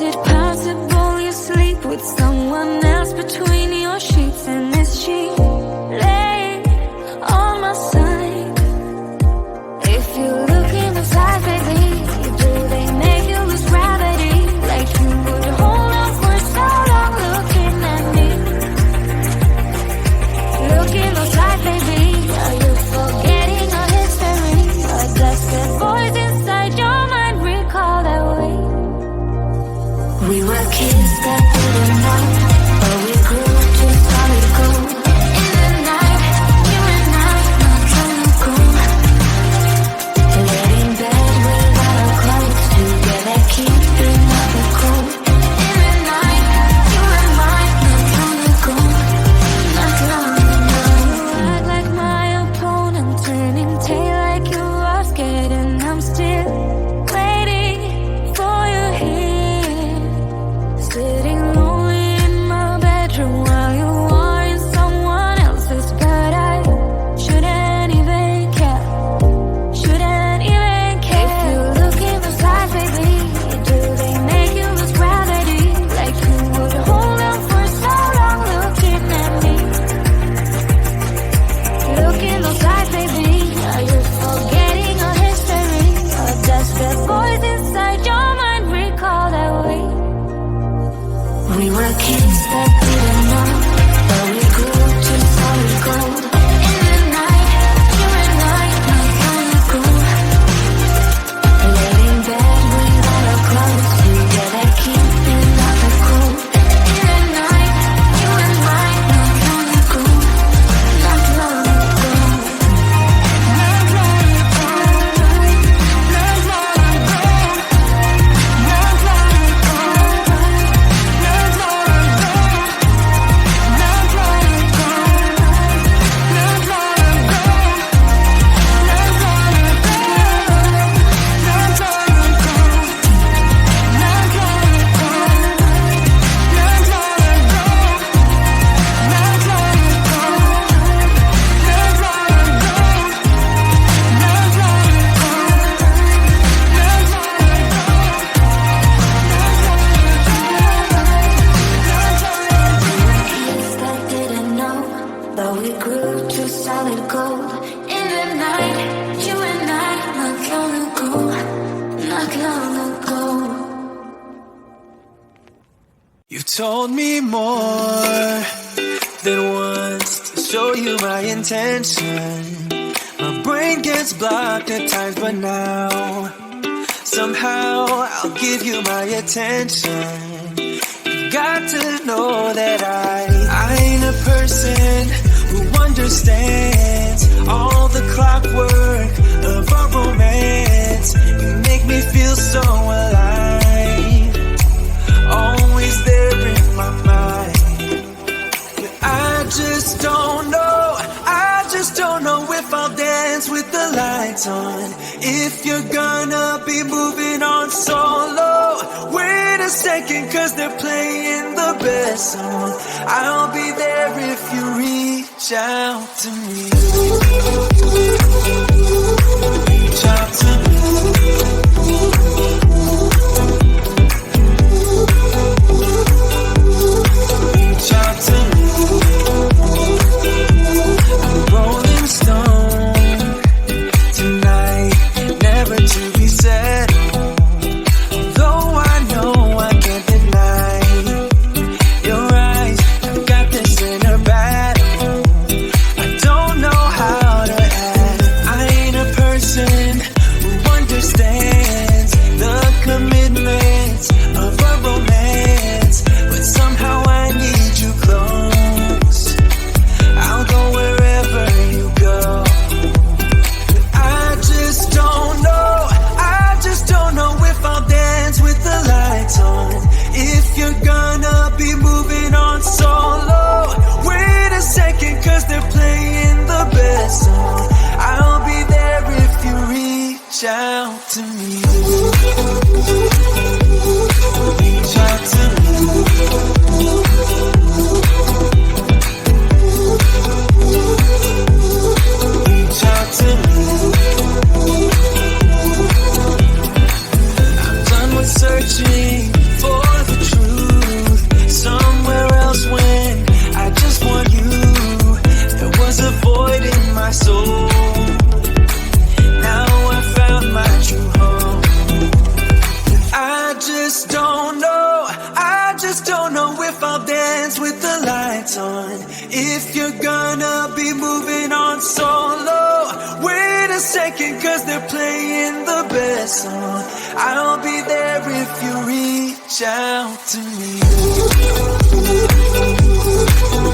it possible you sleep with someone else between your sheets? And is she laying on my side? If you look in the eyes, baby, do they make you lose gravity? Like you would hold on for so long looking at me. Look in those eyes, baby, are you forgetting our history? Or does the voice inside your mind recall that way? We were kids that didn't know, but we grew to solid gold. In the night, you and I, not trying to go. Laid in bed without our clothes, together keeping up the cold. In the night, you and I, not trying to go. Not long ago. Act like my opponent, turning tail like you are scared, and I'm still waiting for you here. Sitting lonely in my bedroom while you are in someone else's, but I shouldn't even care. Shouldn't even care. If you look in those eyes, baby, do they make you lose gravity? Like you would hold on for so long looking at me. Look in those eyes, baby, are you forgetting our history? Or does the voice inside your mind recall that way? We were kids that didn't know, but we grew to solid gold. In the night, you and I, not trying to go. Laid in bed without our clothes, together keeping up the cold. In the night, you and I, not trying to go. Not long ago. Not long ago. Not long ago. Not long ago. Not long ago. Not long ago. Not long ago. Not long ago. Not long ago. Not long ago. Not long ago. Not long ago. Not long Kids that didn't know, but we grew to solid gold. In the night, you and I, not long ago, not long ago. You told me more than once to show you my intention. My brain gets blocked at times, but now somehow I'll give you my attention. You got to know that I ain't a person who understands all the clockwork of our romance. You make me feel so alive, always there in my mind. But I just don't know, I just don't know if I'll dance with the lights on. If you're gonna be moving on solo, wait a second, cause they're playing the best song. I'll be there if you reach out to me. Reach out to me. Reach out to me. I'm a rolling stone tonight, never to be settled. Though I know I can't deny, you're right, I've got this inner battle. I don't know how to act. I ain't a person who understands if you're gonna be moving on solo, wait a second, cause they're playing the best song. I'll be there if you reach out to me.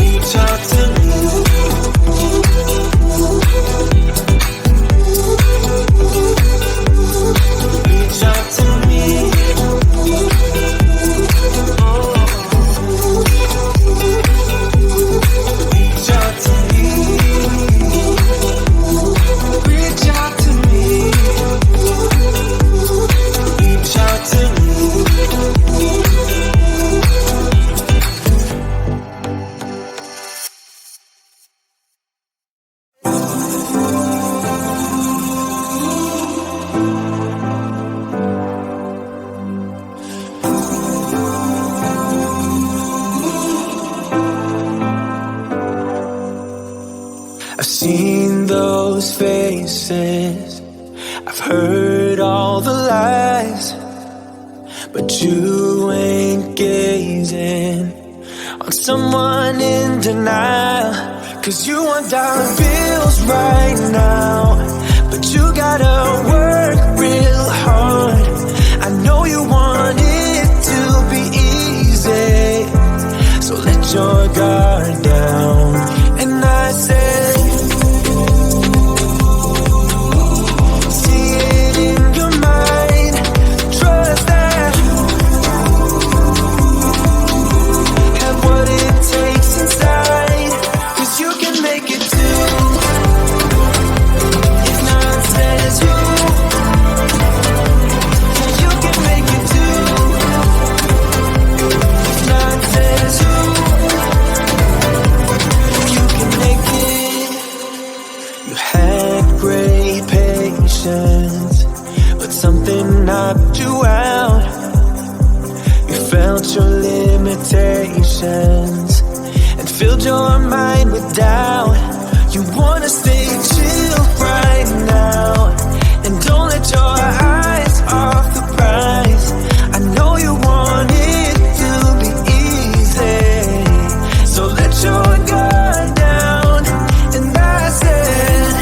Reach out to me. Reach out to me. Reach out to me. Reach out to me. Reach out to me. I've seen those faces, I've heard all the lies, but you ain't gazing on someone in denial. Cause you want dollar bills right now, but you gotta work real hard. I know you want it to be easy, so let your guard down. And I said, but something knocked you out. You felt your limitations and filled your mind with doubt. You wanna stay chill right now and don't let your eyes off the prize. I know you want it to be easy, so let your guard down. And I said,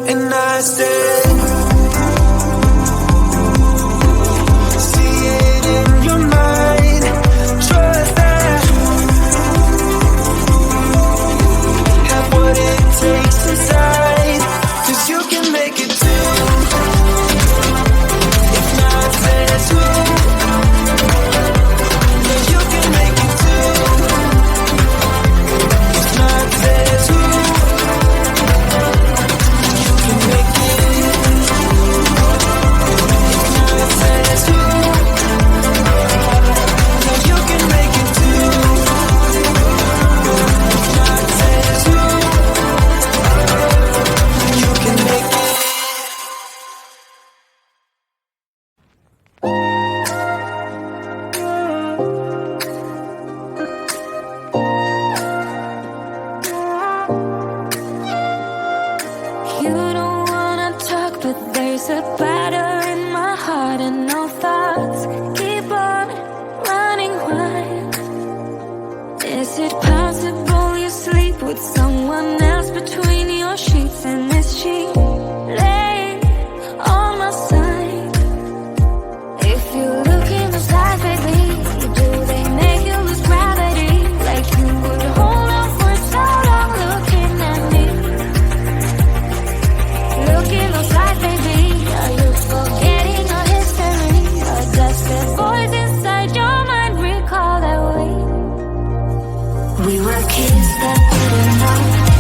and I said, see it in your mind, trust that, have what it takes inside, cause you can make it too. If not, says who? Yeah, you can make it too. If not, says who? There's a battle in my heart and no thoughts keep on running wild. Is it possible you sleep with someone else between your sheets? And is she laying on my side? If you look in those eyes, baby, do they make you lose gravity? Like you would hold on for so long looking at me. Look in those eyes, baby. Are you forgetting our history? Or does the voice inside your mind recall that we were kids that didn't know?